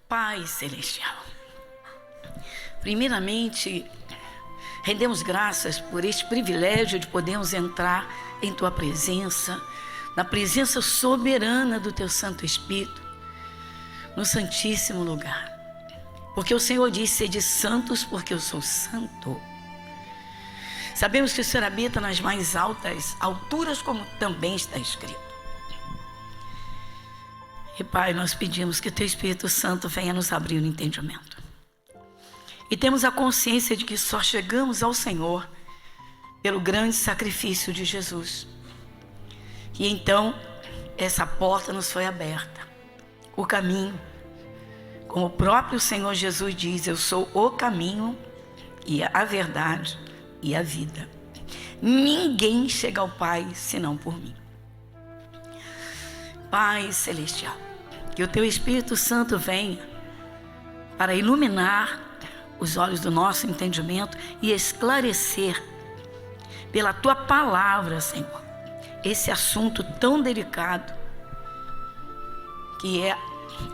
Pai Celestial, primeiramente, rendemos graças por este privilégio de podermos entrar em Tua presença, na presença soberana do Teu Santo Espírito, no Santíssimo Lugar. Porque o Senhor diz: sede santos, porque eu sou santo. Sabemos que o Senhor habita nas mais altas alturas, como também está escrito. E Pai, nós pedimos que o Teu Espírito Santo venha nos abrir o entendimento. E temos a consciência de que só chegamos ao Senhor pelo grande sacrifício de Jesus. E então, essa porta nos foi aberta. O caminho, como o próprio Senhor Jesus diz: eu sou o caminho e a verdade e a vida. Ninguém chega ao Pai senão por mim. Pai Celestial, que o Teu Espírito Santo venha para iluminar os olhos do nosso entendimento e esclarecer pela Tua palavra, Senhor, esse assunto tão delicado que é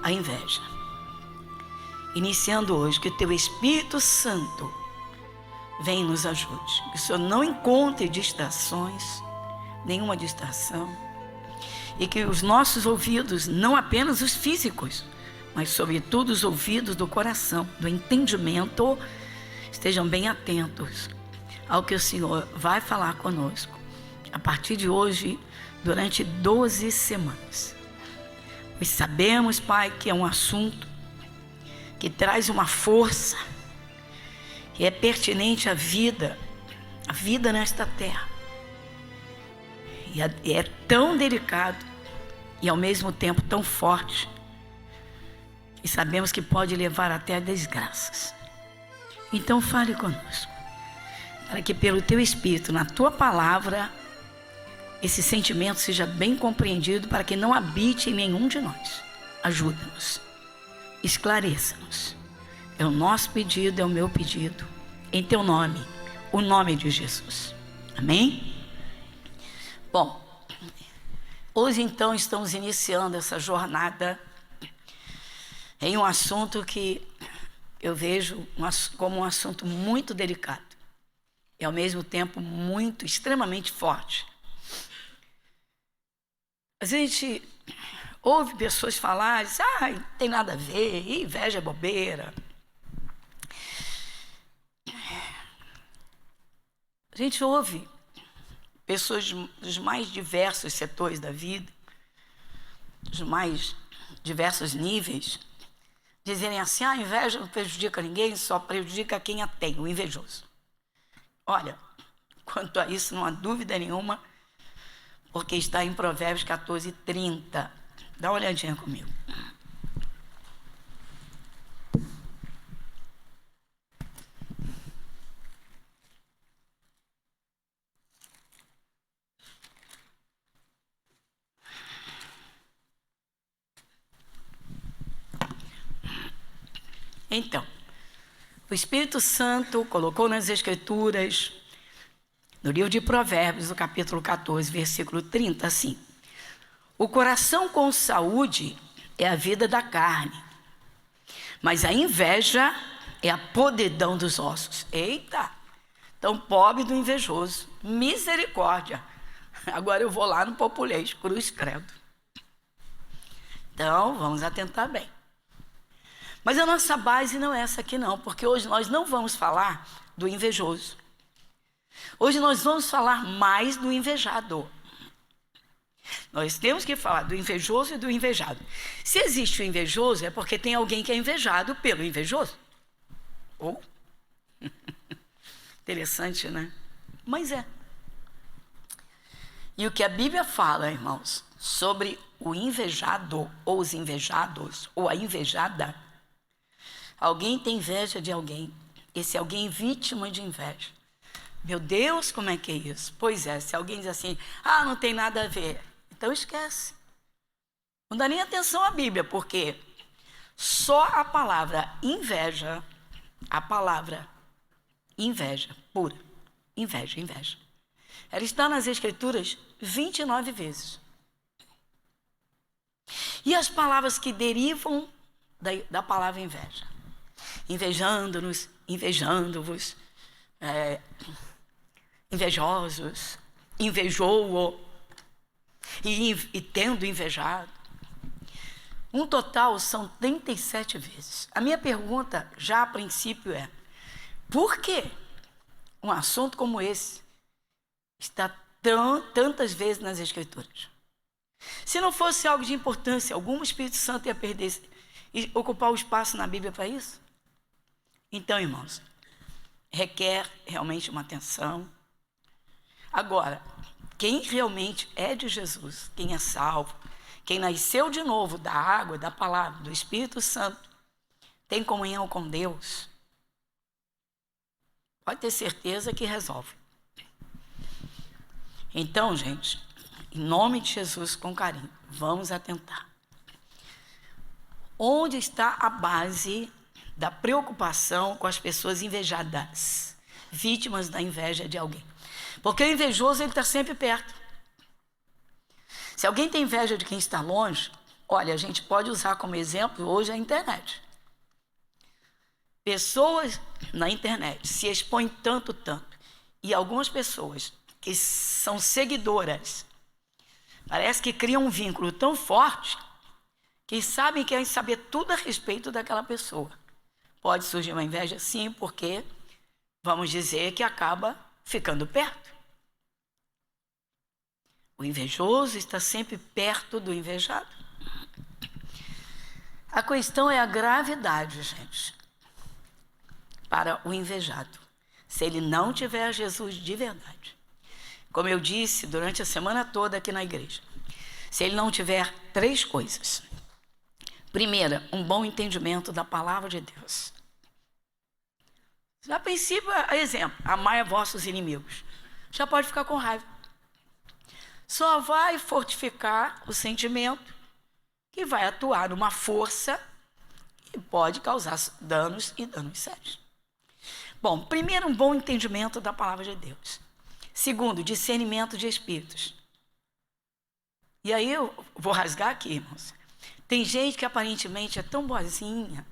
a inveja. Iniciando hoje, que o Teu Espírito Santo venha e nos ajude. Que o Senhor não encontre distrações, nenhuma distração. E que os nossos ouvidos, não apenas os físicos, mas sobretudo os ouvidos do coração, do entendimento, estejam bem atentos ao que o Senhor vai falar conosco a partir de hoje, durante 12 semanas. Pois sabemos, Pai, que é um assunto que traz uma força, que é pertinente à vida nesta terra. E é tão delicado e ao mesmo tempo tão forte, e sabemos que pode levar até a desgraças. Então fale conosco, para que pelo Teu Espírito, na Tua palavra, esse sentimento seja bem compreendido, para que não habite em nenhum de nós. Ajuda-nos, esclareça-nos. É o nosso pedido, é o meu pedido, em Teu nome, o nome de Jesus. Amém? Bom, hoje então estamos iniciando essa jornada em um assunto que eu vejo como um assunto muito delicado e ao mesmo tempo extremamente forte. A gente ouve pessoas falarem: não tem nada a ver, inveja é bobeira. A gente ouve pessoas dos mais diversos setores da vida, dos mais diversos níveis, dizerem assim: a inveja não prejudica ninguém, só prejudica quem a tem, o invejoso. Olha, quanto a isso não há dúvida nenhuma, porque está em Provérbios 14:30. Dá uma olhadinha comigo. Então, o Espírito Santo colocou nas Escrituras, no livro de Provérbios, no capítulo 14, versículo 30, assim: o coração com saúde é a vida da carne, mas a inveja é a podridão dos ossos. Eita! Então, pobre do invejoso, misericórdia. Agora eu vou lá no populês, cruz credo. Então, vamos atentar bem. Mas a nossa base não é essa aqui não, porque hoje nós não vamos falar do invejoso. Hoje nós vamos falar mais do invejado. Nós temos que falar do invejoso e do invejado. Se existe o invejoso, é porque tem alguém que é invejado pelo invejoso. Ou? Interessante, né? Mas é. E o que a Bíblia fala, irmãos, sobre o invejado, ou os invejados, ou a invejada. Alguém tem inveja de alguém. Esse alguém vítima de inveja. Meu Deus, como é que é isso? Pois é, se alguém diz assim: não tem nada a ver, então esquece. Não dá nem atenção à Bíblia, porque só a palavra inveja, a palavra inveja pura, inveja, ela está nas Escrituras 29 vezes. E as palavras que derivam da palavra inveja. Invejando-nos, invejando-vos, invejosos, invejou-o e tendo invejado. Um total são 37 vezes. A minha pergunta, já a princípio, é: por que um assunto como esse está tantas vezes nas Escrituras? Se não fosse algo de importância, algum Espírito Santo ia perder e ocupar o espaço na Bíblia para isso? Então, irmãos, requer realmente uma atenção. Agora, quem realmente é de Jesus, quem é salvo, quem nasceu de novo da água, da palavra, do Espírito Santo, tem comunhão com Deus, pode ter certeza que resolve. Então, gente, em nome de Jesus, com carinho, vamos atentar. Onde está a base da preocupação com as pessoas invejadas, vítimas da inveja de alguém? Porque o invejoso, ele está sempre perto. Se alguém tem inveja de quem está longe, olha, a gente pode usar como exemplo hoje a internet. Pessoas na internet se expõem tanto, e algumas pessoas que são seguidoras, parece que criam um vínculo tão forte que sabem, querem saber tudo a respeito daquela pessoa. Pode surgir uma inveja, sim, porque vamos dizer que acaba ficando perto. O invejoso está sempre perto do invejado. A questão é a gravidade, gente, para o invejado, se ele não tiver Jesus de verdade. Como eu disse durante a semana toda aqui na igreja, se ele não tiver 3 coisas. Primeira, um bom entendimento da palavra de Deus. A princípio, exemplo, amai a vossos inimigos. Já pode ficar com raiva. Só vai fortificar o sentimento que vai atuar numa força que pode causar danos e danos sérios. Bom, primeiro, um bom entendimento da palavra de Deus. Segundo, discernimento de espíritos. E aí eu vou rasgar aqui, irmãos. Tem gente que aparentemente é tão boazinha,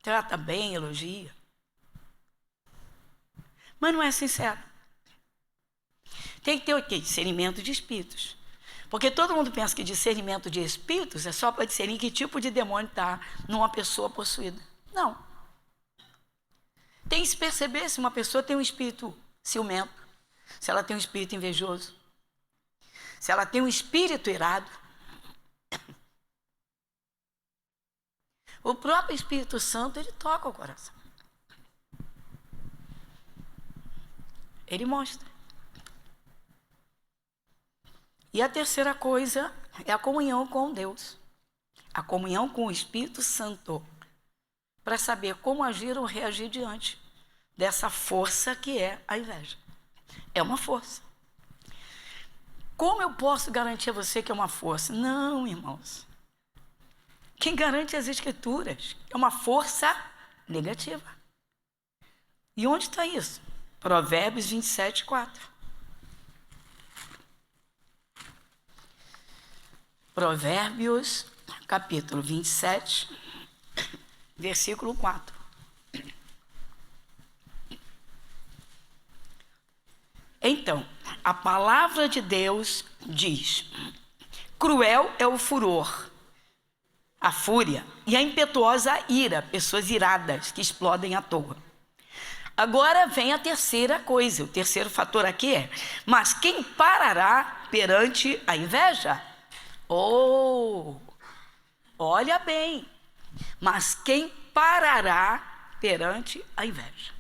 trata bem, elogia, mas não é sincero. Tem que ter o quê? Discernimento de espíritos. Porque todo mundo pensa que discernimento de espíritos é só para discernir que tipo de demônio está numa pessoa possuída. Não. Tem que se perceber se uma pessoa tem um espírito ciumento, se ela tem um espírito invejoso, se ela tem um espírito irado. O próprio Espírito Santo, ele toca o coração. Ele mostra. E a terceira coisa é a comunhão com Deus. A comunhão com o Espírito Santo. Para saber como agir ou reagir diante dessa força que é a inveja. É uma força. Como eu posso garantir a você que é uma força? Não, irmãos. Quem garante as Escrituras é uma força negativa. E onde está isso? Provérbios 27, 4. Provérbios, capítulo 27, versículo 4. Então, a palavra de Deus diz: cruel é o furor, a fúria, e a impetuosa ira, pessoas iradas que explodem à toa. Agora vem a terceira coisa, o terceiro fator aqui é: mas quem parará perante a inveja? Oh, olha bem, mas quem parará perante a inveja?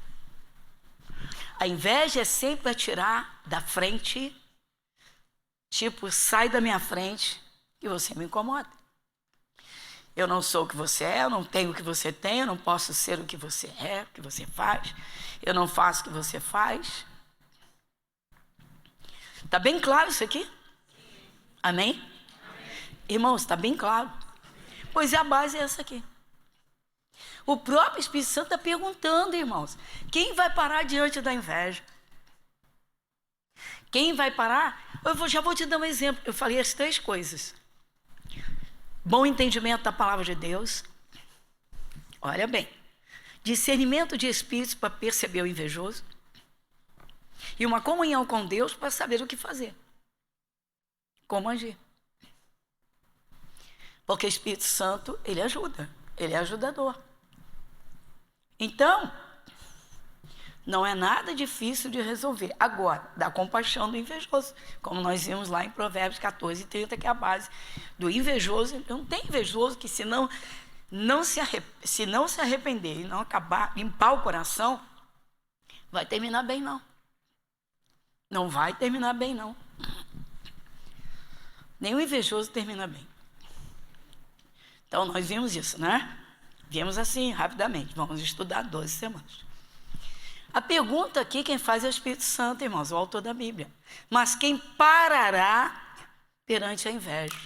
A inveja é sempre atirar da frente, tipo, sai da minha frente e você me incomoda. Eu não sou o que você é, eu não tenho o que você tem, eu não posso ser o que você é, o que você faz, eu não faço o que você faz. Está bem claro isso aqui? Amém? Irmãos, está bem claro. Pois a base é essa aqui. O próprio Espírito Santo está perguntando, irmãos, quem vai parar diante da inveja? Quem vai parar? Já vou te dar um exemplo. Eu falei as 3 coisas. bom entendimento da palavra de Deus, olha bem, discernimento de espíritos para perceber o invejoso e uma comunhão com Deus para saber o que fazer, como agir. Porque o Espírito Santo, ele ajuda, ele é ajudador. Então, não é nada difícil de resolver. Agora, da compaixão do invejoso, como nós vimos lá em Provérbios 14:30, que é a base do invejoso. Não tem invejoso que se não se arrepender e não acabar, limpar o coração, vai terminar bem não. Não vai terminar bem não. Nenhum invejoso termina bem. Então nós vimos isso, né? Vimos assim, rapidamente. Vamos estudar 12 semanas. A pergunta aqui, quem faz é o Espírito Santo, irmãos, o autor da Bíblia. Mas quem parará perante a inveja?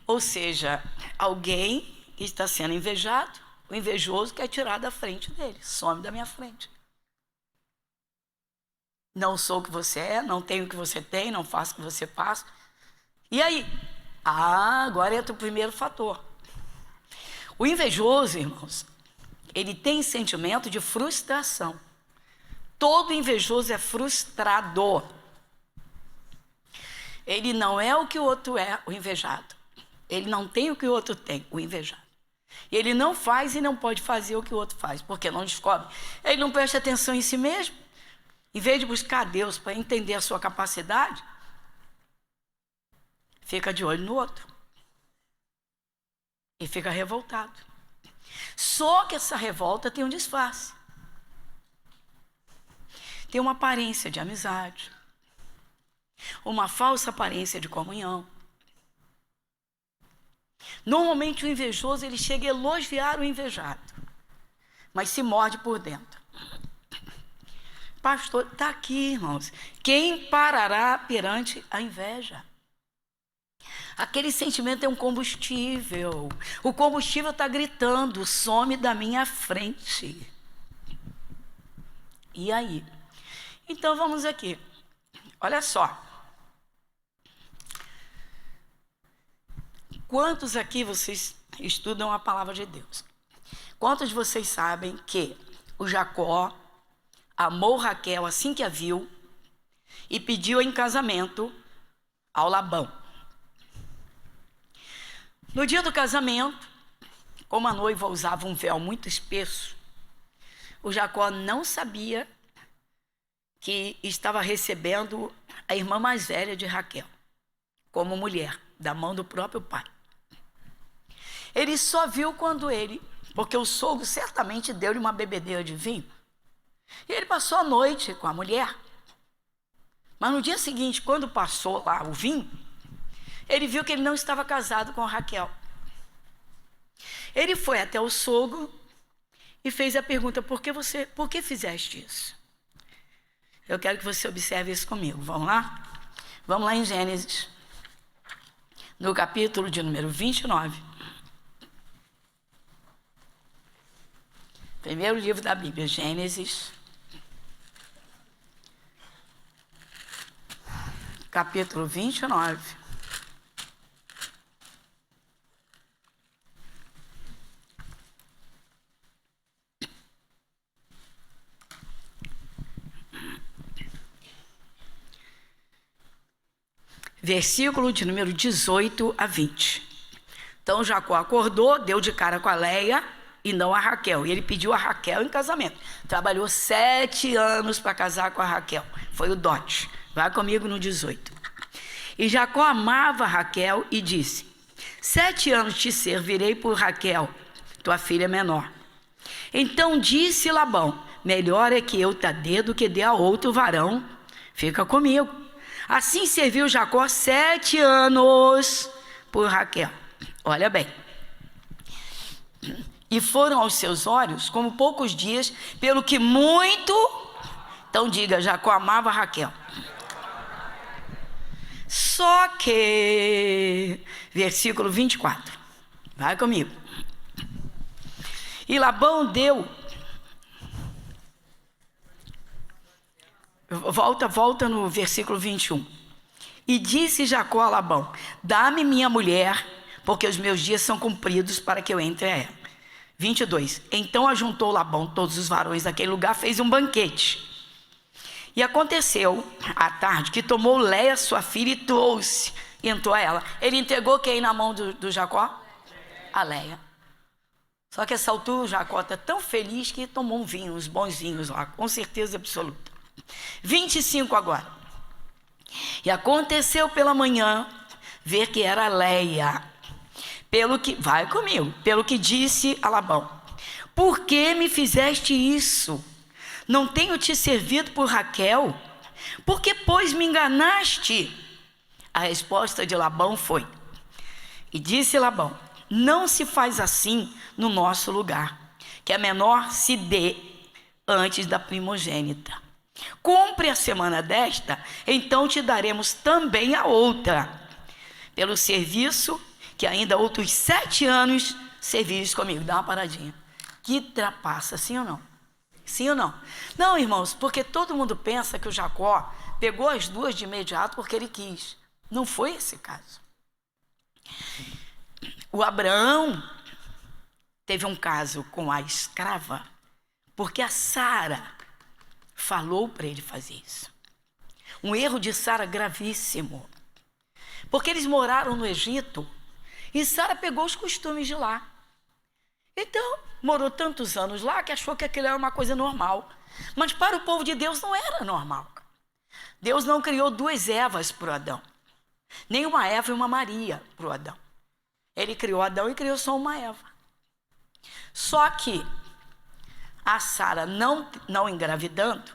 Ou seja, alguém que está sendo invejado, o invejoso quer tirar da frente dele, some da minha frente. Não sou o que você é, não tenho o que você tem, não faço o que você faz. E aí? Agora entra o primeiro fator. O invejoso, irmãos, ele tem sentimento de frustração. Todo invejoso é frustrado. Ele não é o que o outro é, o invejado. Ele não tem o que o outro tem, o invejado. E ele não faz e não pode fazer o que o outro faz, porque não descobre. Ele não presta atenção em si mesmo. Em vez de buscar Deus para entender a sua capacidade, fica de olho no outro. E fica revoltado. Só que essa revolta tem um disfarce. Tem uma aparência de amizade. Uma falsa aparência de comunhão. Normalmente o invejoso, ele chega a elogiar o invejado, mas se morde por dentro. Pastor, está aqui, irmãos. Quem parará perante a inveja? Aquele sentimento é um combustível. O combustível está gritando, some da minha frente. E aí? Então vamos aqui. Olha só. Quantos aqui vocês estudam a palavra de Deus? Quantos de vocês sabem que o Jacó amou Raquel assim que a viu e pediu em casamento ao Labão? No dia do casamento, como a noiva usava um véu muito espesso, o Jacó não sabia que estava recebendo a irmã mais velha de Raquel como mulher, da mão do próprio pai. Ele só viu quando porque o sogro certamente deu-lhe uma bebedeira de vinho, e ele passou a noite com a mulher. Mas no dia seguinte, quando passou lá o vinho, ele viu que ele não estava casado com a Raquel. Ele foi até o sogro e fez a pergunta: por que fizeste isso? Eu quero que você observe isso comigo. Vamos lá? Vamos lá em Gênesis, no capítulo de número 29. Primeiro livro da Bíblia, Gênesis, capítulo 29. Versículo de número 18 a 20. Então Jacó acordou, deu de cara com a Leia e não a Raquel. E ele pediu a Raquel em casamento. Trabalhou 7 anos para casar com a Raquel. Foi o dote. Vai comigo no 18. E Jacó amava Raquel e disse: 7 anos te servirei por Raquel, tua filha menor. Então disse Labão: melhor é que eu te dê do que dê a outro varão. Fica comigo. Assim serviu Jacó 7 anos por Raquel. Olha bem. E foram aos seus olhos como poucos dias, pelo que muito... Então diga, Jacó amava Raquel. Só que... Versículo 24. Vai comigo. E Labão deu... Volta no versículo 21. E disse Jacó a Labão: dá-me minha mulher, porque os meus dias são cumpridos para que eu entre a ela. 22. Então ajuntou Labão todos os varões daquele lugar, fez um banquete. E aconteceu à tarde que tomou Léia, sua filha, e trouxe, e entrou a ela. Ele entregou quem na mão do Jacó? A Léia. Só que essa altura o Jacó está tão feliz que tomou um vinho, uns bons vinhos lá, com certeza absoluta. 25 agora. E aconteceu pela manhã, ver que era Léia, vai comigo, pelo que disse a Labão: por que me fizeste isso? Não tenho te servido por Raquel? Por que, pois, me enganaste? A resposta de Labão foi: e disse Labão: não se faz assim no nosso lugar, que a menor se dê antes da primogênita. Cumpre a semana desta, então te daremos também a outra, pelo serviço que ainda outros 7 anos servires comigo. Dá uma paradinha. Que trapaça, sim ou não? Sim ou não? Não, irmãos, porque todo mundo pensa que o Jacó pegou as duas de imediato porque ele quis. Não foi esse caso. O Abraão teve um caso com a escrava, porque a Sara falou para ele fazer isso. Um erro de Sara gravíssimo. Porque eles moraram no Egito e Sara pegou os costumes de lá. Então, morou tantos anos lá que achou que aquilo era uma coisa normal. Mas para o povo de Deus não era normal. Deus não criou 2 Evas para o Adão. Nem uma Eva e uma Maria para o Adão. Ele criou Adão e criou só uma Eva. Só que a Sara não engravidando,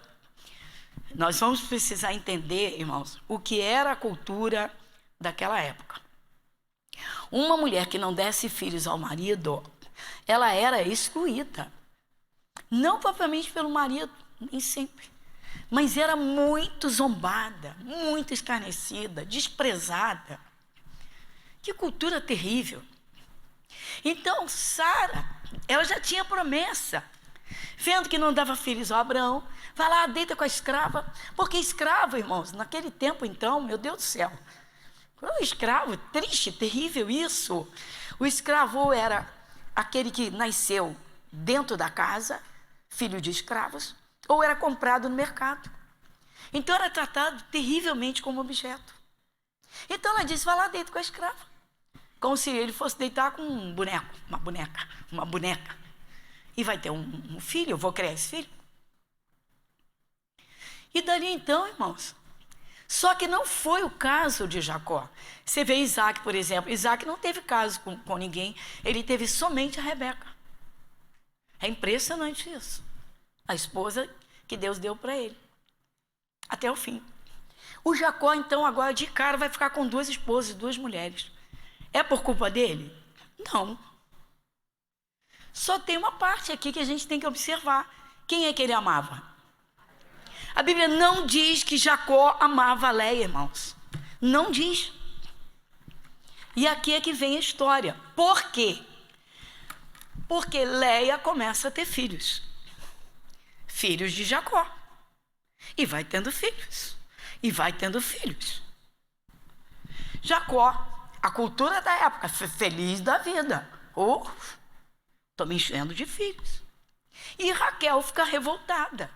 nós vamos precisar entender, irmãos, o que era a cultura daquela época. Uma mulher que não desse filhos ao marido, ela era excluída. Não propriamente pelo marido, nem sempre. Mas era muito zombada, muito escarnecida, desprezada. Que cultura terrível. Então, Sara, ela já tinha promessa. Vendo que não dava filhos ao Abraão, vai lá, deita com a escrava. Porque escravo, irmãos, naquele tempo então, meu Deus do céu. O escravo, triste, terrível isso. O escravo era aquele que nasceu dentro da casa, filho de escravos, ou era comprado no mercado. Então era tratado terrivelmente como objeto. Então ela disse: vai lá dentro com a escrava. Como se ele fosse deitar com um boneco, uma boneca. E vai ter um filho, eu vou criar esse filho. E dali então, irmãos, só que não foi o caso de Jacó. Você vê Isaac, por exemplo. Isaac não teve caso com ninguém, ele teve somente a Rebeca. É impressionante isso. A esposa que Deus deu para ele. Até o fim. O Jacó, então, agora de cara vai ficar com 2 esposas, 2 mulheres. É por culpa dele? Não. Só tem uma parte aqui que a gente tem que observar. Quem é que ele amava? A Bíblia não diz que Jacó amava Léia, irmãos. Não diz. E aqui é que vem a história. Por quê? Porque Léia começa a ter filhos. Filhos de Jacó. E vai tendo filhos. E vai tendo filhos. Jacó, a cultura da época, feliz da vida. Estou me enchendo de filhos. E Raquel fica revoltada.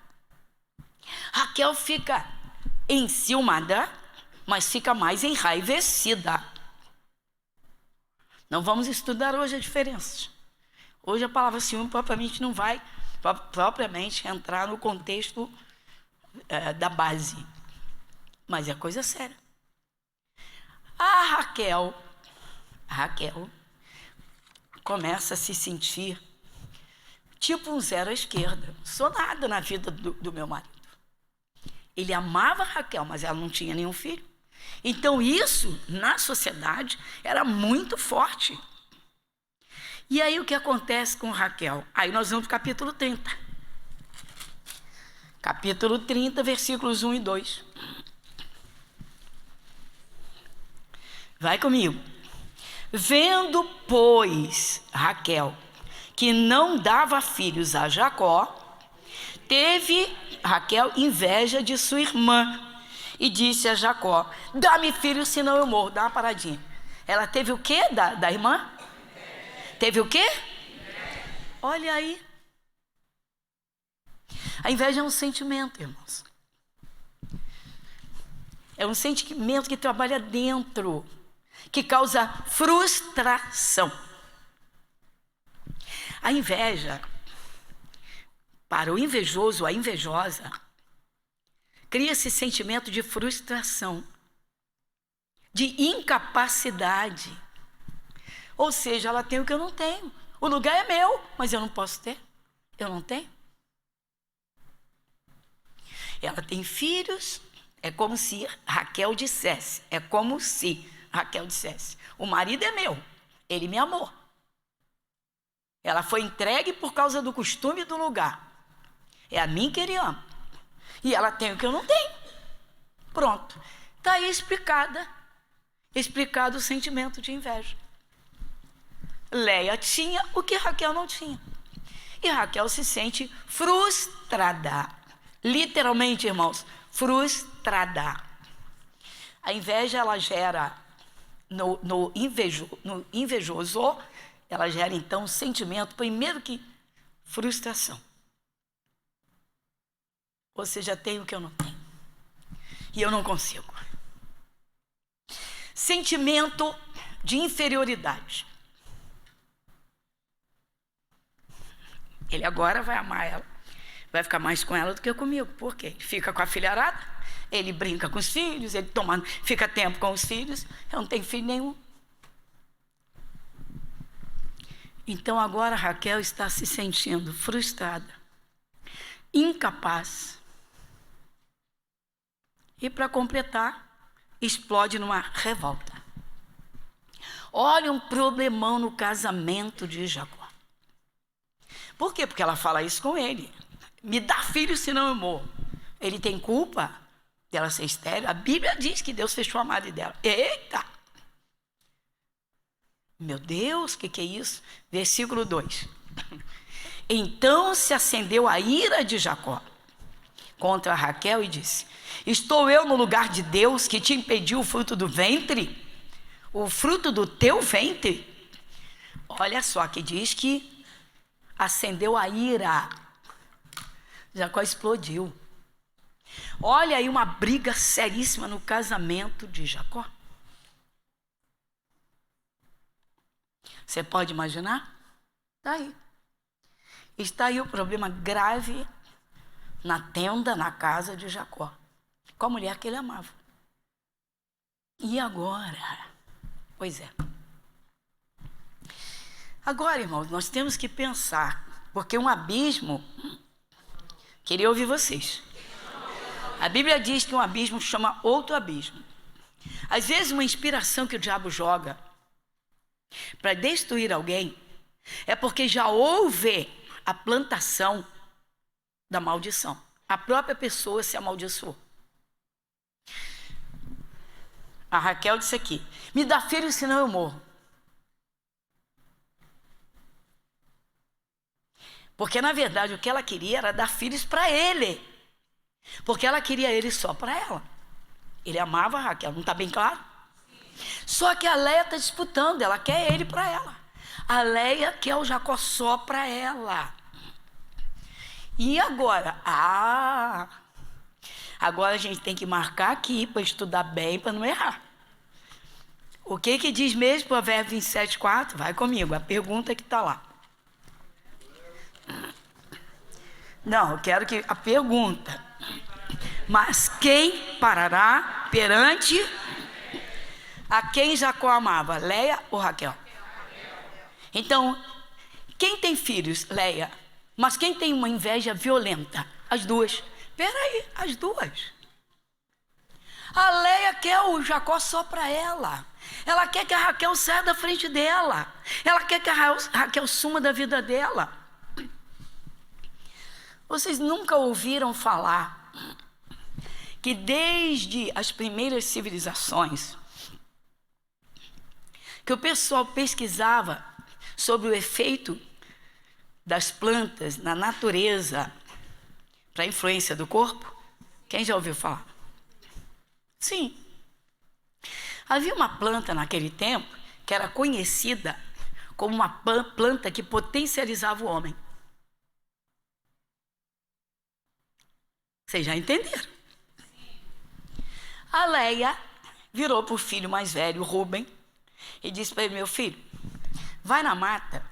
Raquel fica enciumada, mas fica mais enraivecida. Não vamos estudar hoje as diferenças. Hoje a palavra ciúme propriamente não vai entrar no contexto da base. Mas é coisa séria. A Raquel começa a se sentir tipo um zero à esquerda. Sou nada na vida do meu marido. Ele amava Raquel, mas ela não tinha nenhum filho. Então isso, na sociedade, era muito forte. E aí o que acontece com Raquel? Aí nós vamos para o capítulo 30. Capítulo 30, versículos 1 e 2. Vai comigo. Vendo, pois, Raquel, que não dava filhos a Jacó, teve Raquel inveja de sua irmã e disse a Jacó: dá-me filho, senão eu morro. Dá uma paradinha. Ela teve o quê da irmã? Teve o quê? Olha aí. A inveja é um sentimento, irmãos. É um sentimento que trabalha dentro, que causa frustração. A inveja, para o invejoso, a invejosa, cria esse sentimento de frustração, de incapacidade. Ou seja, ela tem o que eu não tenho. O lugar é meu, mas eu não posso ter. Eu não tenho. Ela tem filhos, é como se Raquel dissesse, o marido é meu, ele me amou. Ela foi entregue por causa do costume do lugar. É a mim que ele ama. E ela tem o que eu não tenho. Pronto. Está aí explicado o sentimento de inveja. Léia tinha o que Raquel não tinha. E Raquel se sente frustrada. Literalmente, irmãos, frustrada. A inveja, ela gera no invejoso, ela gera então um sentimento, primeiro que frustração. Ou seja, tenho o que eu não tenho. E eu não consigo. Sentimento de inferioridade. Ele agora vai amar ela, vai ficar mais com ela do que comigo. Por quê? Ele fica com a filharada, ele brinca com os filhos, ele fica tempo com os filhos. Eu não tenho filho nenhum. Então agora Raquel está se sentindo frustrada, incapaz. E para completar, explode numa revolta. Olha um problemão no casamento de Jacó. Por quê? Porque ela fala isso com ele. Me dá filho, senão eu morro. Ele tem culpa dela ser estéril? A Bíblia diz que Deus fechou a madre dela. Eita! Meu Deus, o que é isso? Versículo 2. Então se acendeu a ira de Jacó contra Raquel e disse: estou eu no lugar de Deus que te impediu o fruto do ventre? O fruto do teu ventre? Olha só, que diz que acendeu a ira. Jacó explodiu. Olha aí uma briga seríssima no casamento de Jacó. Você pode imaginar? Está aí. Está aí o problema grave na tenda, na casa de Jacó, com a mulher que ele amava. E agora? Pois é. Agora, irmãos, nós temos que pensar, porque um abismo... Queria ouvir vocês. A Bíblia diz que um abismo chama outro abismo. Às vezes uma inspiração que o diabo joga para destruir alguém é porque já houve a plantação da maldição. A própria pessoa se amaldiçoou. A Raquel disse aqui: me dá filho, senão eu morro. Porque na verdade o que ela queria era dar filhos para ele. Porque ela queria ele só para ela. Ele amava a Raquel, não está bem claro? Só que a Léia está disputando, ela quer ele para ela. A Léia quer o Jacó só para ela. E agora? Agora a gente tem que marcar aqui para estudar bem, para não errar. O que diz mesmo Provérbios 27:4? Vai comigo, a pergunta que está lá. Não, eu quero que a pergunta. Mas quem parará perante a quem Jacó amava? Léia ou Raquel? Então, quem tem filhos? Léia. Mas quem tem uma inveja violenta? As duas. Peraí, as duas. A Léia quer o Jacó só para ela. Ela quer que a Raquel saia da frente dela. Ela quer que a Raquel suma da vida dela. Vocês nunca ouviram falar que desde as primeiras civilizações, que o pessoal pesquisava sobre o efeito das plantas na natureza para a influência do corpo? Quem já ouviu falar? Sim. Havia uma planta naquele tempo que era conhecida como uma planta que potencializava o homem. Vocês já entenderam? A Leia virou para o filho mais velho, Rúben, e disse para ele: meu filho, vai na mata,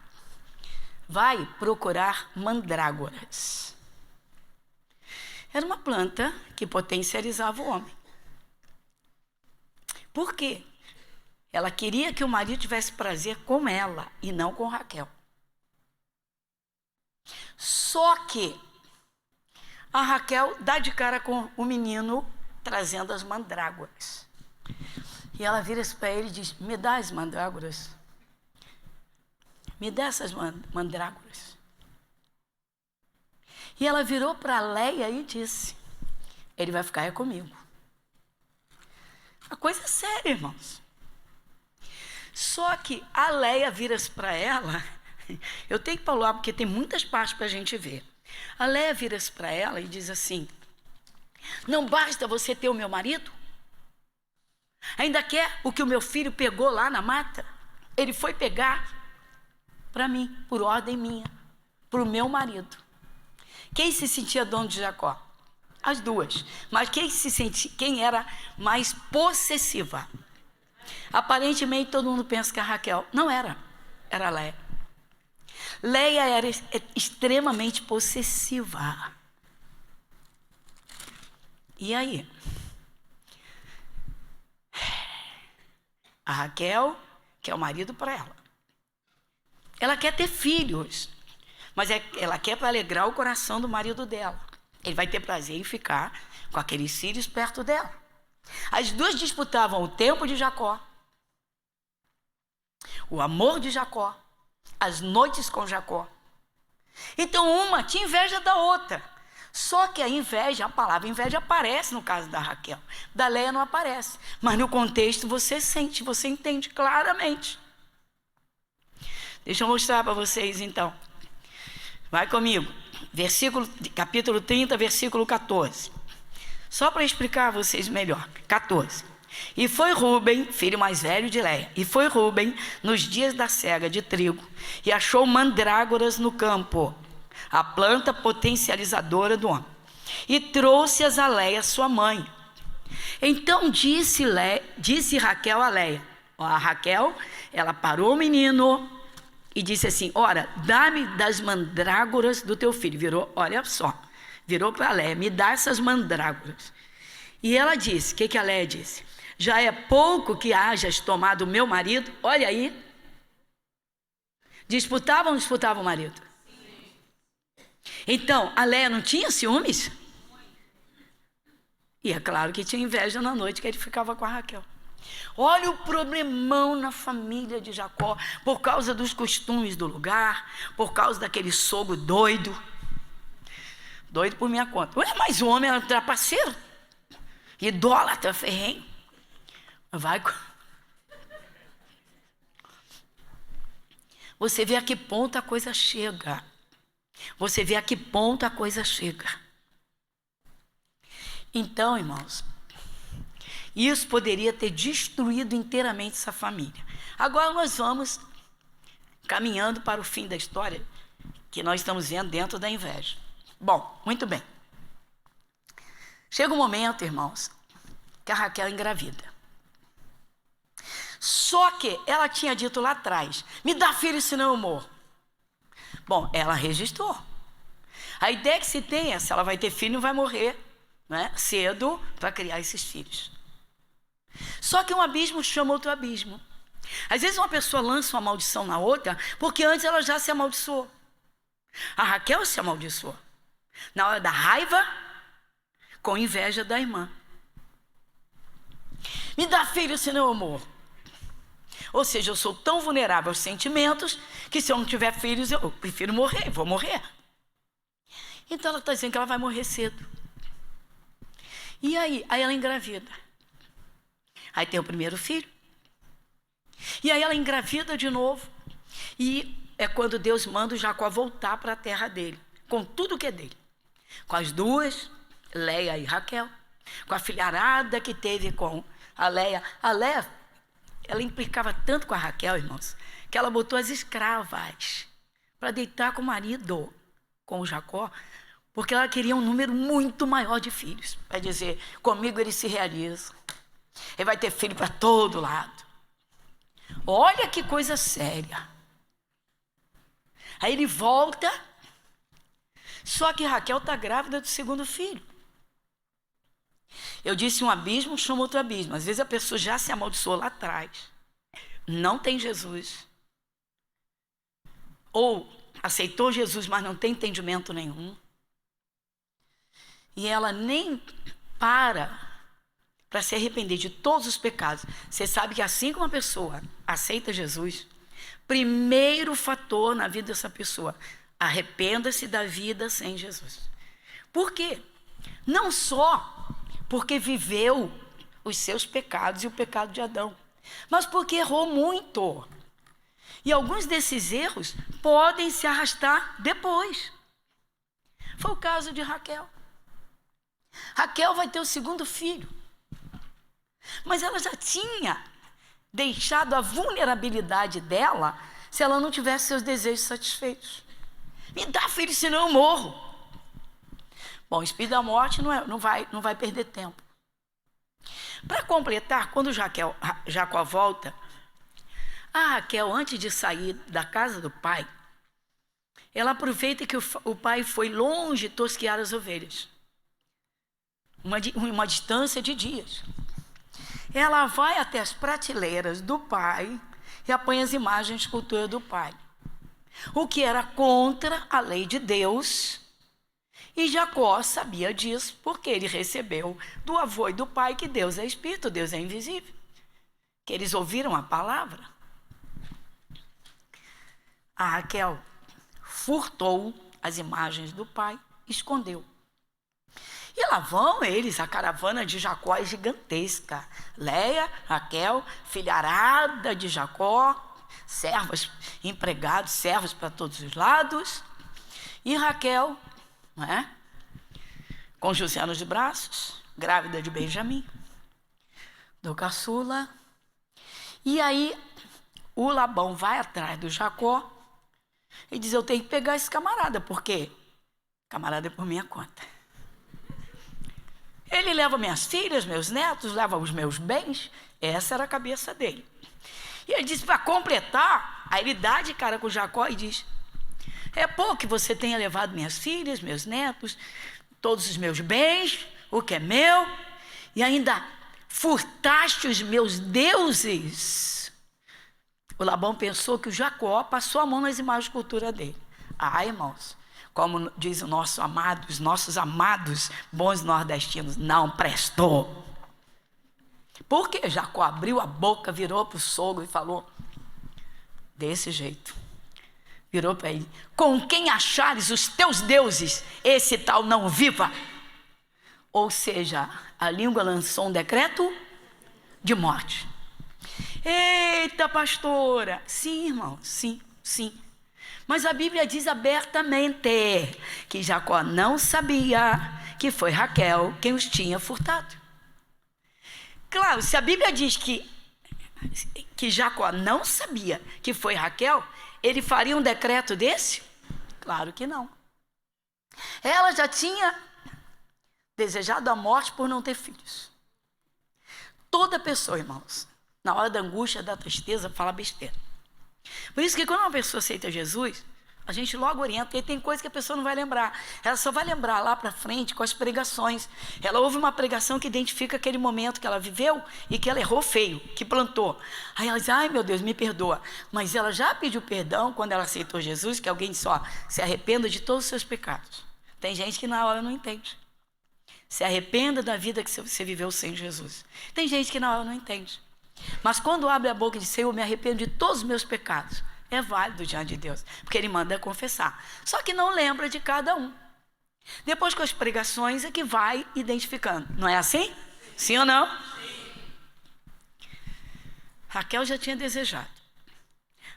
vai procurar mandrágoras. Era uma planta que potencializava o homem. Por quê? Ela queria que o marido tivesse prazer com ela e não com Raquel. Só que a Raquel dá de cara com o menino trazendo as mandrágoras. E ela vira-se para ele e diz: me dá as mandrágoras. Me dá essas mandrágoras. E ela virou para Leia e disse: ele vai ficar comigo. A coisa é séria, irmãos. Só que a Leia vira-se para ela. Eu tenho que falar porque tem muitas partes para a gente ver. A Leia vira-se para ela e diz assim: não basta você ter o meu marido? Ainda quer o que o meu filho pegou lá na mata? Ele foi pegar para mim, por ordem minha, para o meu marido. Quem se sentia dono de Jacó? As duas. Mas quem era mais possessiva? Aparentemente todo mundo pensa que a Raquel. Não era. Era a Leia. Leia era extremamente possessiva. E aí? A Raquel quer o marido para ela. Ela quer ter filhos, mas ela quer para alegrar o coração do marido dela. Ele vai ter prazer em ficar com aqueles filhos perto dela. As duas disputavam o tempo de Jacó, o amor de Jacó, as noites com Jacó. Então uma tinha inveja da outra. Só que a inveja, a palavra inveja aparece no caso da Raquel. Da Leia não aparece. Mas no contexto você sente, você entende claramente. Deixa eu mostrar para vocês então. Vai comigo. Capítulo 30, versículo 14. Só para explicar a vocês melhor. 14. E foi Rúben, filho mais velho de Leia, e foi Rúben nos dias da cega de trigo, e achou mandrágoras no campo, a planta potencializadora do homem, e trouxe-as a Leia, sua mãe. Então disse Raquel a Leia. A Raquel, ela parou o menino e disse assim: ora, dá-me das mandrágoras do teu filho. Virou, olha só, virou para Leia: me dá essas mandrágoras. E ela disse, o que a Leia disse? Já é pouco que hajas tomado o meu marido? Olha aí. Disputavam ou não disputavam o marido? Então, a Leia não tinha ciúmes? E é claro que tinha inveja na noite que ele ficava com a Raquel. Olha o problemão na família de Jacó, por causa dos costumes do lugar, por causa daquele sogro doido. Doido por minha conta. Ué, mas o homem era trapaceiro, idólatra, ferrenho. Vai. Você vê a que ponto a coisa chega. Você vê a que ponto a coisa chega. Então, irmãos, isso poderia ter destruído inteiramente essa família. Agora nós vamos caminhando para o fim da história que nós estamos vendo dentro da inveja. Bom, muito bem. Chega um momento, irmãos, que a Raquel engravida. Só que ela tinha dito lá atrás: me dá filho, senão eu morro. Bom, ela registrou. A ideia que se tem é: se ela vai ter filho, não vai morrer, né, cedo para criar esses filhos. Só que um abismo chama outro abismo. Às vezes uma pessoa lança uma maldição na outra porque antes ela já se amaldiçoou. A Raquel se amaldiçoou na hora da raiva, com inveja da irmã. Me dá filho, senão eu morro. Ou seja, eu sou tão vulnerável aos sentimentos que se eu não tiver filhos, eu prefiro morrer, vou morrer. Então ela está dizendo que ela vai morrer cedo. E aí ela engravida. Aí tem o primeiro filho. E aí ela engravida de novo. E é quando Deus manda o Jacó voltar para a terra dele, com tudo que é dele. Com as duas, Leia e Raquel. Com a filharada que teve com a Leia. A Leia ela implicava tanto com a Raquel, irmãos, que ela botou as escravas para deitar com o marido, com o Jacó, porque ela queria um número muito maior de filhos. Vai dizer, comigo ele se realiza. Ele vai ter filho para todo lado. Olha que coisa séria. Aí ele volta, só que Raquel está grávida do segundo filho. Eu disse um abismo, chama outro abismo. Às vezes a pessoa já se amaldiçoou lá atrás. Não tem Jesus. Ou aceitou Jesus, mas não tem entendimento nenhum. E ela nem para se arrepender de todos os pecados. Você sabe que assim que uma pessoa aceita Jesus, primeiro fator na vida dessa pessoa, arrependa-se da vida sem Jesus. Por quê? Não só porque viveu os seus pecados e o pecado de Adão, mas porque errou muito. E alguns desses erros podem se arrastar depois. Foi o caso de Raquel. Raquel vai ter o segundo filho. Mas ela já tinha deixado a vulnerabilidade dela se ela não tivesse seus desejos satisfeitos. Me dá filho, senão eu morro. Bom, o espírito da morte não vai perder tempo. Para completar, quando Jacó volta, a Raquel, antes de sair da casa do pai, ela aproveita que o pai foi longe tosquear as ovelhas. Uma distância de dias. Ela vai até as prateleiras do pai e apanha as imagens de escultura do pai. O que era contra a lei de Deus. E Jacó sabia disso, porque ele recebeu do avô e do pai que Deus é espírito, Deus é invisível. Que eles ouviram a palavra. A Raquel furtou as imagens do pai, escondeu. E lá vão eles, a caravana de Jacó é gigantesca. Léia, Raquel, filharada de Jacó, servas, empregados, servos para todos os lados. E Raquel, com José nos braços, grávida de Benjamim, do caçula. E aí o Labão vai atrás do Jacó e diz, eu tenho que pegar esse camarada, porque camarada é por minha conta. Ele leva minhas filhas, meus netos, leva os meus bens. Essa era a cabeça dele. E ele disse, para completar, aí ele dá de cara com Jacó e diz, é pouco que você tenha levado minhas filhas, meus netos, todos os meus bens, o que é meu, e ainda furtaste os meus deuses. O Labão pensou que o Jacó passou a mão nas imagens de cultura dele. Irmãos, como diz os nossos amados bons nordestinos, não prestou. Porque Jacó abriu a boca, virou para o sogro e falou, desse jeito. Virou para ele, com quem achares os teus deuses, esse tal não viva. Ou seja, a língua lançou um decreto de morte. Eita, pastora! Sim, irmão, sim. Mas a Bíblia diz abertamente que Jacó não sabia que foi Raquel quem os tinha furtado. Claro, se a Bíblia diz que Jacó não sabia que foi Raquel, ele faria um decreto desse? Claro que não. Ela já tinha desejado a morte por não ter filhos. Toda pessoa, irmãos, na hora da angústia, da tristeza, fala besteira. Por isso que quando uma pessoa aceita Jesus, a gente logo orienta, porque tem coisa que a pessoa não vai lembrar. Ela só vai lembrar lá para frente com as pregações. Ela ouve uma pregação que identifica aquele momento que ela viveu e que ela errou feio, que plantou. Aí ela diz, ai meu Deus, me perdoa. Mas ela já pediu perdão quando ela aceitou Jesus, que alguém só se arrependa de todos os seus pecados. Tem gente que na hora não entende. Se arrependa da vida que você viveu sem Jesus. Tem gente que na hora não entende. Mas quando abre a boca e diz, Senhor, eu me arrependo de todos os meus pecados, é válido diante de Deus, porque Ele manda confessar. Só que não lembra de cada um. Depois com as pregações é que vai identificando. Não é assim? Sim ou não? Sim. Raquel já tinha desejado.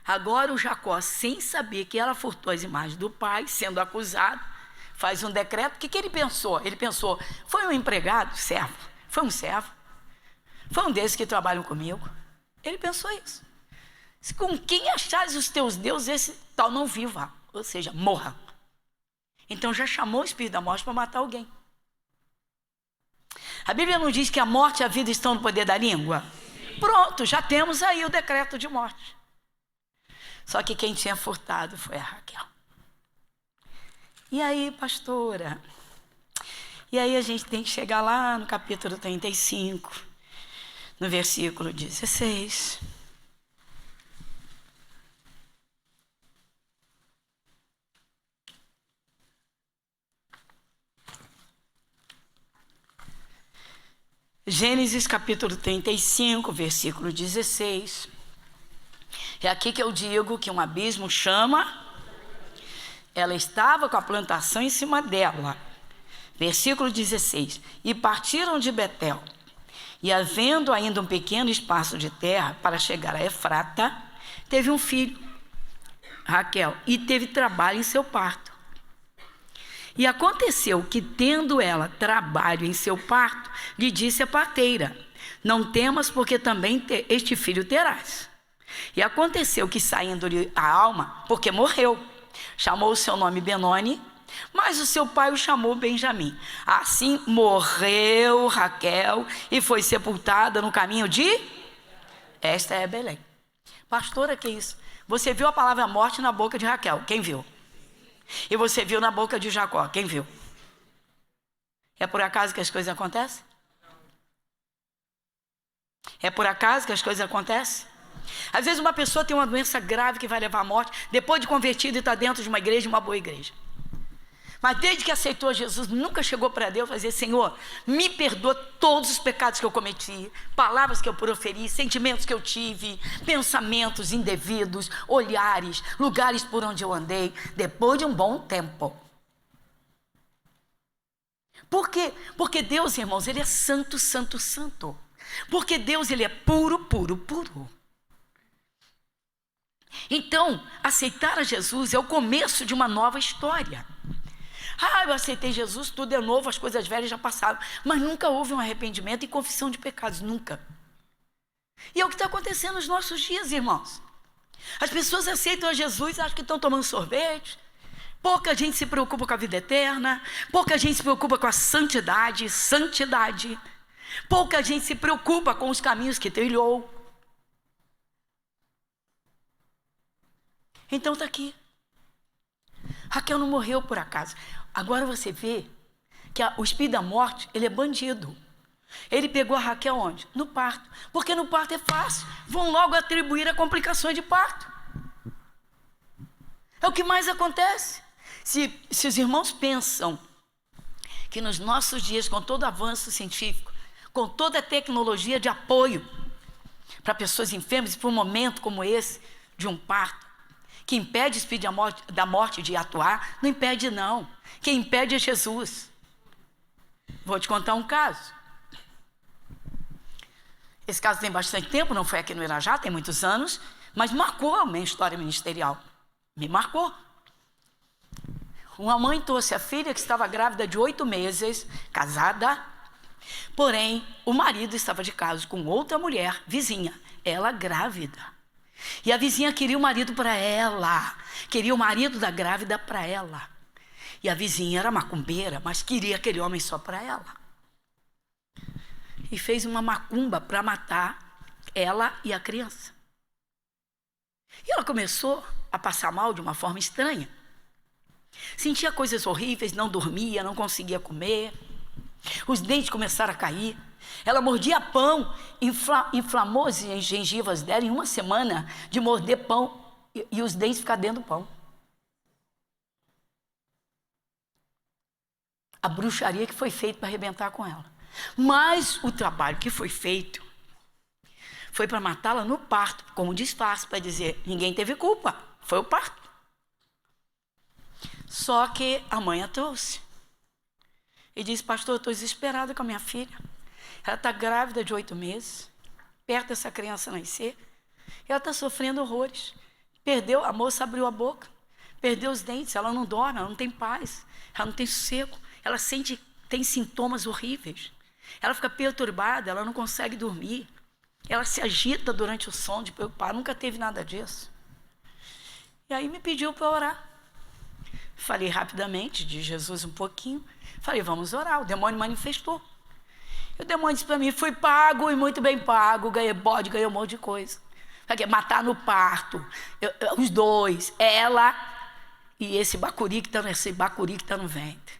Agora o Jacó, sem saber que ela furtou as imagens do pai, sendo acusado, faz um decreto. O que ele pensou? Ele pensou, foi um empregado, servo, foi um servo. Foi um desses que trabalham comigo. Ele pensou isso. Se com quem achares os teus deuses, esse tal não viva, ou seja, morra. Então já chamou o espírito da morte para matar alguém. A Bíblia não diz que a morte e a vida estão no poder da língua? Pronto, já temos aí o decreto de morte. Só que quem tinha furtado foi a Raquel. E aí, pastora? E aí a gente tem que chegar lá no capítulo 35, no versículo 16. Gênesis capítulo 35, versículo 16. É aqui que eu digo que um abismo chama. Ela estava com a plantação em cima dela. Versículo 16. E partiram de Betel. E havendo ainda um pequeno espaço de terra para chegar a Efrata, teve um filho, Raquel, e teve trabalho em seu parto. E aconteceu que, tendo ela trabalho em seu parto, lhe disse a parteira: não temas, porque também este filho terás. E aconteceu que, saindo-lhe a alma, porque morreu, chamou o seu nome Benoni, mas o seu pai o chamou Benjamim. Assim morreu Raquel e foi sepultada no caminho de... Esta é Belém. Pastora, que isso? Você viu a palavra morte na boca de Raquel? Quem viu? E você viu na boca de Jacó? Quem viu? É por acaso que as coisas acontecem? É por acaso que as coisas acontecem? Às vezes uma pessoa tem uma doença grave que vai levar à morte, depois de convertido e está dentro de uma igreja, uma boa igreja. Mas desde que aceitou Jesus, nunca chegou para Deus e dizer: Senhor, me perdoa todos os pecados que eu cometi, palavras que eu proferi, sentimentos que eu tive, pensamentos indevidos, olhares, lugares por onde eu andei, depois de um bom tempo. Por quê? Porque Deus, irmãos, Ele é santo, santo, santo. Porque Deus, Ele é puro, puro, puro. Então, aceitar a Jesus é o começo de uma nova história. Eu aceitei Jesus, tudo é novo, as coisas velhas já passaram. Mas nunca houve um arrependimento e confissão de pecados, nunca. E é o que está acontecendo nos nossos dias, irmãos. As pessoas aceitam a Jesus, acham que estão tomando sorvete. Pouca gente se preocupa com a vida eterna. Pouca gente se preocupa com a santidade. Pouca gente se preocupa com os caminhos que trilhou. Então está aqui. Raquel não morreu por acaso. Agora você vê que o espírito da morte, ele é bandido. Ele pegou a Raquel onde? No parto. Porque no parto é fácil. Vão logo atribuir a complicações de parto. É o que mais acontece. Se os irmãos pensam que nos nossos dias, com todo o avanço científico, com toda a tecnologia de apoio para pessoas enfermas, e para um momento como esse, de um parto, que impede o espírito da morte de atuar, não impede não. Quem impede é Jesus. Vou te contar um caso. Esse caso tem bastante tempo, não foi aqui no Irajá, tem muitos anos, mas marcou a minha história ministerial. Me marcou. Uma mãe trouxe a filha que estava grávida de 8 meses, casada, porém o marido estava de caso com outra mulher, vizinha, ela grávida. E a vizinha queria o marido para ela, queria o marido da grávida para ela. E a vizinha era macumbeira, mas queria aquele homem só para ela. E fez uma macumba para matar ela e a criança. E ela começou a passar mal de uma forma estranha. Sentia coisas horríveis, não dormia, não conseguia comer. Os dentes começaram a cair. Ela mordia pão, inflamou as gengivas dela em uma semana de morder pão e os dentes ficar dentro do pão. A bruxaria que foi feita para arrebentar com ela. Mas o trabalho que foi feito foi para matá-la no parto, como disfarce, para dizer: ninguém teve culpa, foi o parto. Só que a mãe a trouxe e disse: pastor, eu estou desesperada com a minha filha. Ela está grávida de 8 meses, perto dessa criança nascer. Ela está sofrendo horrores. Perdeu, a moça abriu a boca, perdeu os dentes, ela não dorme, ela não tem paz, ela não tem sossego. Ela tem sintomas horríveis. Ela fica perturbada, ela não consegue dormir. Ela se agita durante o sono de preocupar, nunca teve nada disso. E aí me pediu para orar. Falei rapidamente de Jesus um pouquinho. Falei, vamos orar. O demônio manifestou. E o demônio disse para mim, fui pago e muito bem pago, ganhei bode, ganhei um monte de coisa. Matar no parto, os dois, ela e esse bacuri que está no ventre.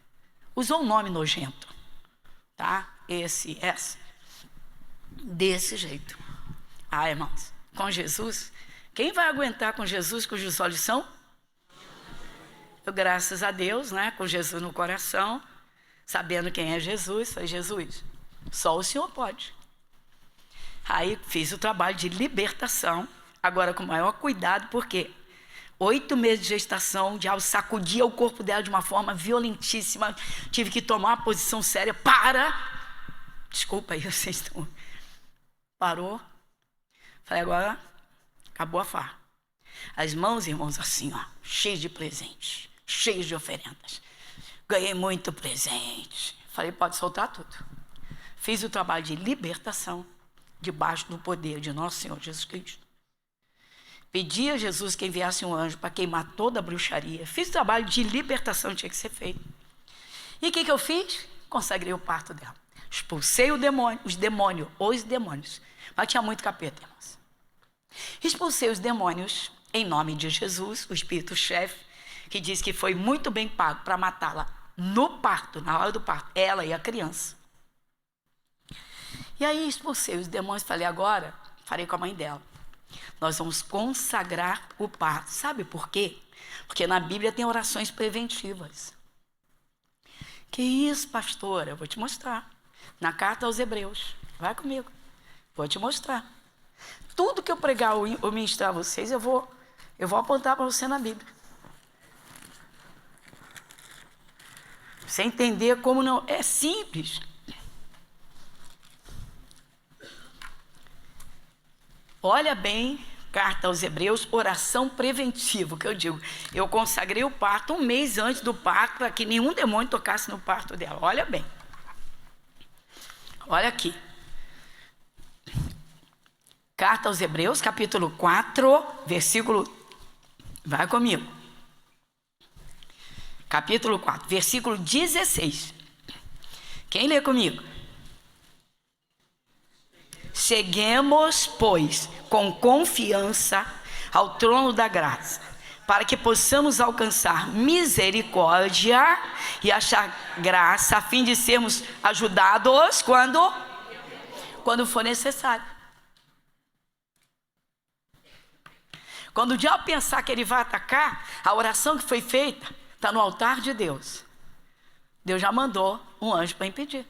Usou um nome nojento, tá? Essa. Desse jeito. Irmãos, com Jesus, quem vai aguentar com Jesus cujos olhos são? Eu, graças a Deus, né, com Jesus no coração, sabendo quem é Jesus, falei, Jesus, só o Senhor pode. Aí fiz o trabalho de libertação, agora com o maior cuidado, porque 8 meses de gestação, o diabo sacudia o corpo dela de uma forma violentíssima, tive que tomar uma posição séria, desculpa aí, vocês estão... Parou, falei, agora acabou a farra. As mãos, irmãos, assim, ó, cheias de presentes, cheias de oferendas. Ganhei muito presente. Falei, pode soltar tudo. Fiz o trabalho de libertação debaixo do poder de nosso Senhor Jesus Cristo. Pedi a Jesus que enviasse um anjo para queimar toda a bruxaria. Fiz o trabalho de libertação, tinha que ser feito. E o que eu fiz? Consagrei o parto dela. Expulsei os demônios. Mas tinha muito capeta, irmãos. Expulsei os demônios em nome de Jesus, o espírito-chefe, que disse que foi muito bem pago para matá-la no parto, na hora do parto, ela e a criança. E aí expulsei os demônios, falei, agora, falei com a mãe dela, nós vamos consagrar o parto. Sabe por quê? Porque na Bíblia tem orações preventivas. Que isso, pastora? Eu vou te mostrar. Na carta aos Hebreus, vai comigo, vou te mostrar. Tudo que eu pregar ou ministrar a vocês, eu vou apontar para você na Bíblia. Você entender como não... É simples. Olha bem, carta aos Hebreus, oração preventiva, que eu digo. Eu consagrei o parto 1 mês antes do parto, para que nenhum demônio tocasse no parto dela. Olha bem. Olha aqui. Carta aos Hebreus, capítulo 4, versículo... Vai comigo. Capítulo 4, versículo 16. Quem lê comigo? Cheguemos, pois, com confiança ao trono da graça, para que possamos alcançar misericórdia e achar graça, a fim de sermos ajudados quando for necessário. Quando o diabo pensar que ele vai atacar, a oração que foi feita está no altar de Deus. Deus já mandou um anjo para impedir.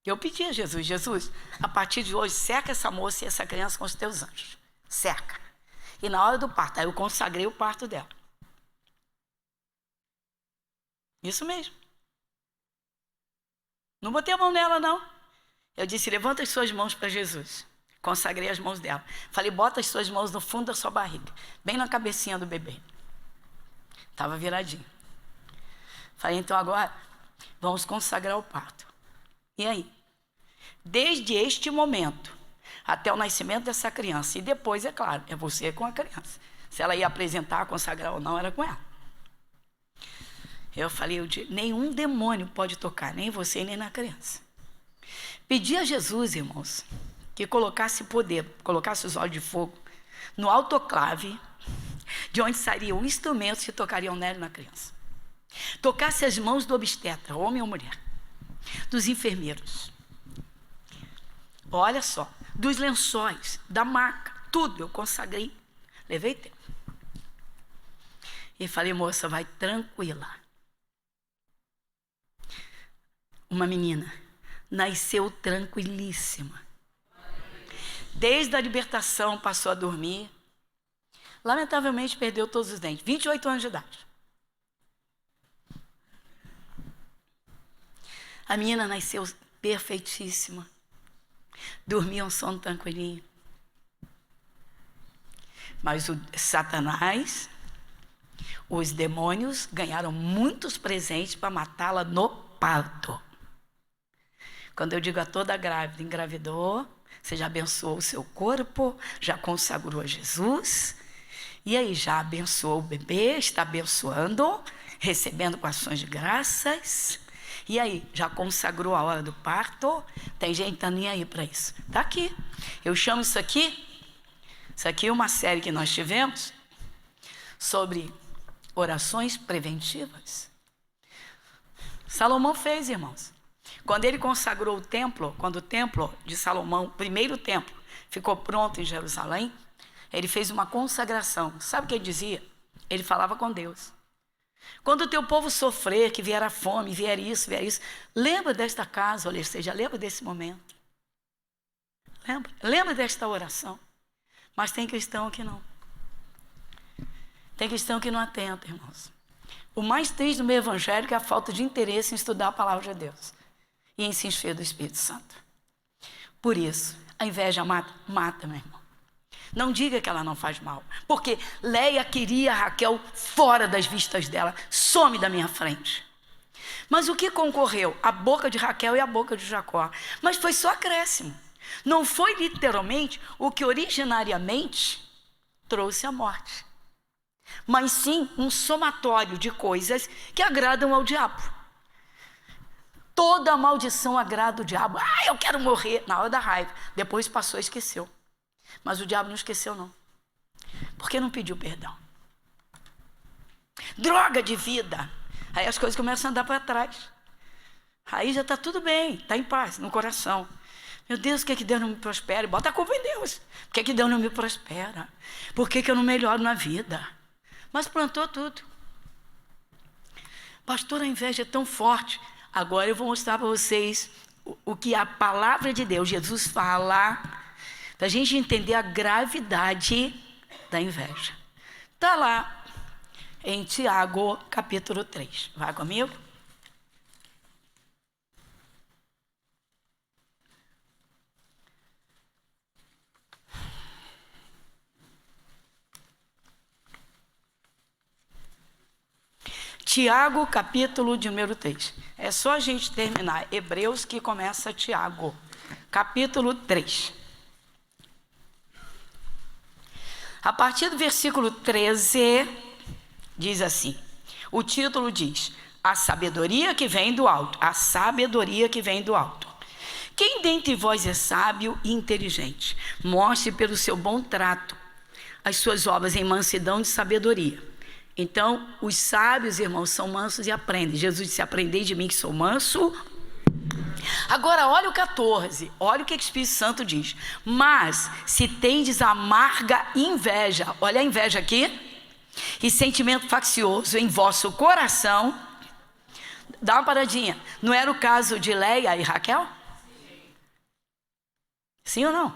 Eu pedi a Jesus, a partir de hoje, cerca essa moça e essa criança com os teus anjos. Cerca. E na hora do parto, aí eu consagrei o parto dela. Isso mesmo. Não botei a mão nela, não. Eu disse, levanta as suas mãos para Jesus. Consagrei as mãos dela. Falei, bota as suas mãos no fundo da sua barriga, bem na cabecinha do bebê. Estava viradinho. Falei, então agora, vamos consagrar o parto. E aí? Desde este momento, até o nascimento dessa criança, e depois, é claro, é você com a criança. Se ela ia apresentar, consagrar ou não, era com ela. Eu falei, nenhum demônio pode tocar, nem você, nem na criança. Pedi a Jesus, irmãos, que colocasse poder, colocasse os olhos de fogo no autoclave, de onde sairiam instrumentos que tocariam nela e na criança. Tocasse as mãos do obstetra, homem ou mulher, dos enfermeiros. Olha só, dos lençóis, da maca, tudo eu consagrei. Levei tempo. E falei, moça, vai tranquila. Uma menina nasceu tranquilíssima. Desde a libertação passou a dormir. Lamentavelmente perdeu todos os dentes. 28 anos de idade. A menina nasceu perfeitíssima. Dormia um sono tranquilinho. Mas o Satanás, os demônios, ganharam muitos presentes para matá-la no parto. Quando eu digo a toda grávida, engravidou, você já abençoou o seu corpo, já consagrou a Jesus, e aí já abençoou o bebê, está abençoando, recebendo com ações de graças, e aí já consagrou a hora do parto. Tem gente que está nem aí para isso. Está aqui. Eu chamo isso aqui é uma série que nós tivemos sobre orações preventivas. Salomão fez, irmãos. Quando ele consagrou o templo, quando o templo de Salomão, o primeiro templo, ficou pronto em Jerusalém, ele fez uma consagração. Sabe o que ele dizia? Ele falava com Deus. Quando o teu povo sofrer, que vier a fome, vier isso, lembra desta casa, ou seja, lembra desse momento. Lembra desta oração. Mas tem cristão que não. Tem cristão que não atenta, irmãos. O mais triste do meio evangélico é a falta de interesse em estudar a palavra de Deus e em se encher do Espírito Santo. Por isso, a inveja mata, meu irmão. Não diga que ela não faz mal, porque Leia queria Raquel fora das vistas dela, some da minha frente. Mas o que concorreu? A boca de Raquel e a boca de Jacó. Mas foi só acréscimo. Não foi literalmente o que originariamente trouxe a morte, mas sim um somatório de coisas que agradam ao diabo. Toda maldição agrada o diabo. Eu quero morrer na hora da raiva. Depois passou e esqueceu. Mas o diabo não esqueceu, não. Porque não pediu perdão. Droga de vida. Aí as coisas começam a andar para trás. Aí já está tudo bem, está em paz no coração. Meu Deus, por que Deus não me prospera? Bota a culpa em Deus. Por que Deus não me prospera? Por que eu não melhoro na vida? Mas plantou tudo. Pastor, a inveja é tão forte. Agora eu vou mostrar para vocês o que a palavra de Deus, Jesus fala, para a gente entender a gravidade da inveja. Está lá em Tiago, capítulo 3. Vai comigo? Tiago, capítulo de número 3. É só a gente terminar Hebreus que começa Tiago, capítulo 3. A partir do versículo 13, diz assim, o título diz, a sabedoria que vem do alto, a sabedoria que vem do alto. Quem dentre vós é sábio e inteligente? Mostre pelo seu bom trato as suas obras em mansidão de sabedoria. Então, os sábios, irmãos, são mansos e aprendem. Jesus disse, aprendei de mim que sou manso. Agora, olha o 14, olha o que o Espírito Santo diz. Mas, se tendes amarga inveja, olha a inveja aqui, e sentimento faccioso em vosso coração, dá uma paradinha. Não era o caso de Leia e Raquel? Sim ou não?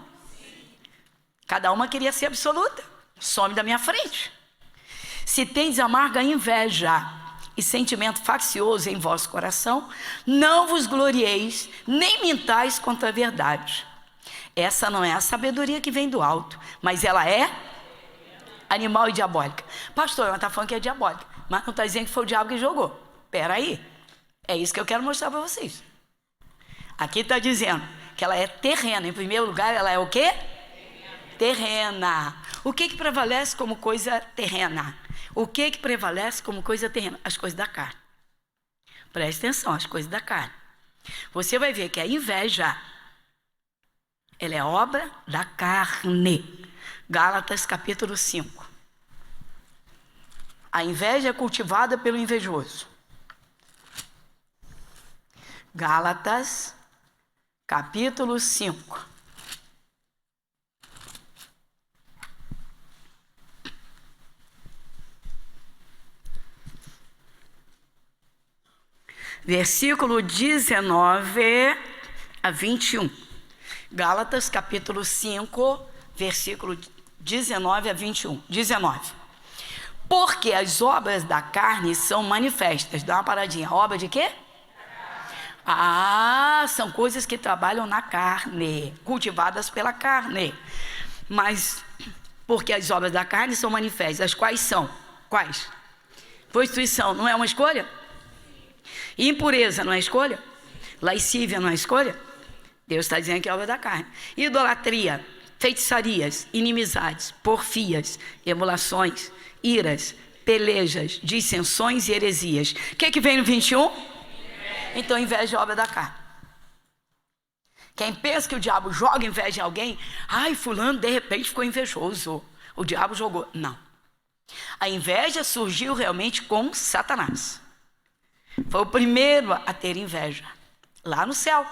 Cada uma queria ser absoluta. Some da minha frente. Se tendes amarga inveja e sentimento faccioso em vosso coração, não vos glorieis, nem mintais contra a verdade. Essa não é a sabedoria que vem do alto, mas ela é animal e diabólica. Pastor, ela está falando que é diabólica, mas não está dizendo que foi o diabo que jogou. Espera aí, é isso que eu quero mostrar para vocês. Aqui está dizendo que ela é terrena. Em primeiro lugar, ela é o quê? Terrena. O que prevalece como coisa terrena? O que prevalece como coisa terrena? As coisas da carne. Preste atenção, as coisas da carne. Você vai ver que a inveja, ela é obra da carne. Gálatas capítulo 5. A inveja é cultivada pelo invejoso. Gálatas capítulo 5. Versículo 19 a 21. Gálatas, capítulo 5, versículo 19 a 21. 19. Porque as obras da carne são manifestas. Dá uma paradinha. Obra de quê? São coisas que trabalham na carne, cultivadas pela carne. Mas, porque as obras da carne são manifestas. As quais são? Quais? Prostituição não é uma escolha? Impureza não é escolha? Lascívia não é escolha? Deus está dizendo que é obra da carne. Idolatria, feitiçarias, inimizades, porfias, emulações, iras, pelejas, dissensões e heresias. O que vem no 21? Então, inveja é obra da carne. Quem pensa que o diabo joga inveja em alguém, ai, fulano de repente ficou invejoso, o diabo jogou. Não. A inveja surgiu realmente com Satanás. Foi o primeiro a ter inveja, lá no céu.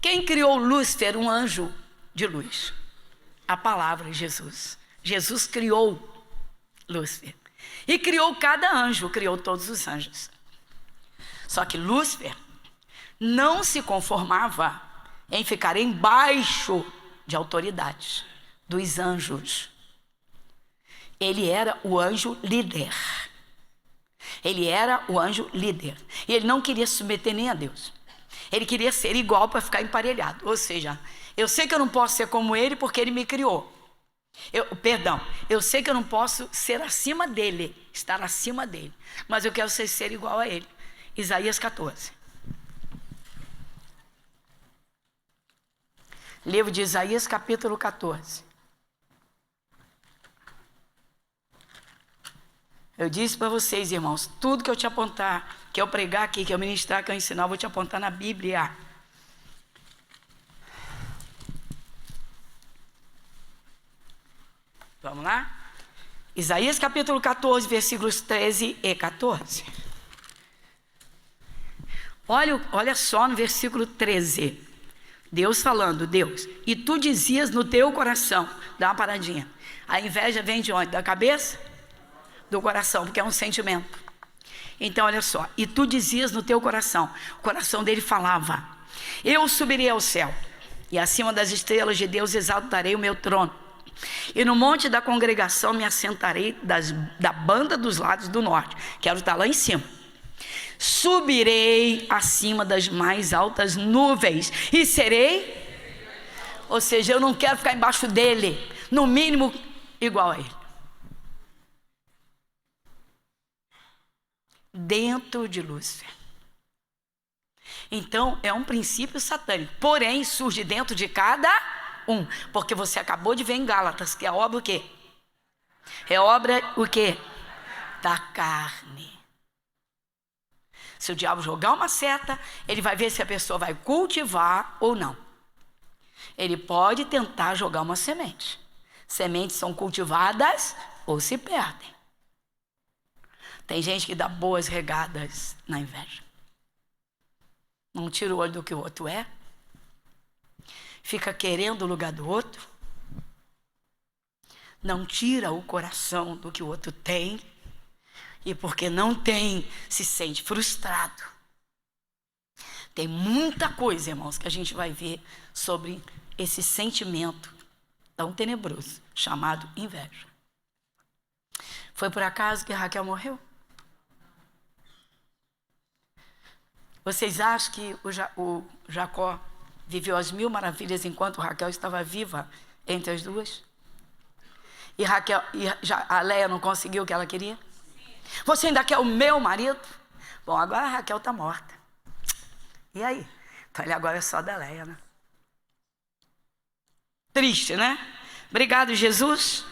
Quem criou Lúcifer, um anjo de luz? A palavra, Jesus. Jesus criou Lúcifer. E criou cada anjo, criou todos os anjos. Só que Lúcifer não se conformava em ficar embaixo de autoridades dos anjos. Ele era o anjo líder. Ele era o anjo líder. E ele não queria se submeter nem a Deus. Ele queria ser igual para ficar emparelhado. Ou seja, eu sei que eu não posso ser como ele porque ele me criou. Eu sei que eu não posso ser acima dele, estar acima dele. Mas eu quero ser igual a ele. Isaías 14. Livro de Isaías, capítulo 14. Eu disse para vocês, irmãos, tudo que eu te apontar, que eu pregar aqui, que eu ministrar, que eu ensinar, eu vou te apontar na Bíblia. Vamos lá? Isaías capítulo 14, versículos 13 e 14. Olha só no versículo 13. Deus falando, Deus, e tu dizias no teu coração, dá uma paradinha. A inveja vem de onde? Da cabeça? Do coração, porque é um sentimento. Então olha só, e tu dizias no teu coração, o coração dele falava, eu subirei ao céu, e acima das estrelas de Deus exaltarei o meu trono, e no monte da congregação me assentarei da banda dos lados do norte, quero estar lá em cima. Subirei acima das mais altas nuvens, e serei, ou seja, eu não quero ficar embaixo dele, no mínimo igual a ele. Dentro de Lúcifer. Então é um princípio satânico, porém surge dentro de cada um, porque você acabou de ver em Gálatas que é obra o quê? É obra o quê? Da carne. Se o diabo jogar uma seta, ele vai ver se a pessoa vai cultivar ou não. Ele pode tentar jogar uma semente. Sementes são cultivadas ou se perdem. Tem gente que dá boas regadas na inveja. Não tira o olho do que o outro é. Fica querendo o lugar do outro. Não tira o coração do que o outro tem. E porque não tem, se sente frustrado. Tem muita coisa, irmãos, que a gente vai ver sobre esse sentimento tão tenebroso, chamado inveja. Foi por acaso que Raquel morreu? Vocês acham que o Jacó viveu as 1000 maravilhas enquanto Raquel estava viva entre as duas? E a Leia não conseguiu o que ela queria? Você ainda quer o meu marido? Bom, agora a Raquel está morta. E aí? Então ele agora é só da Leia, né? Triste, né? Obrigado, Jesus.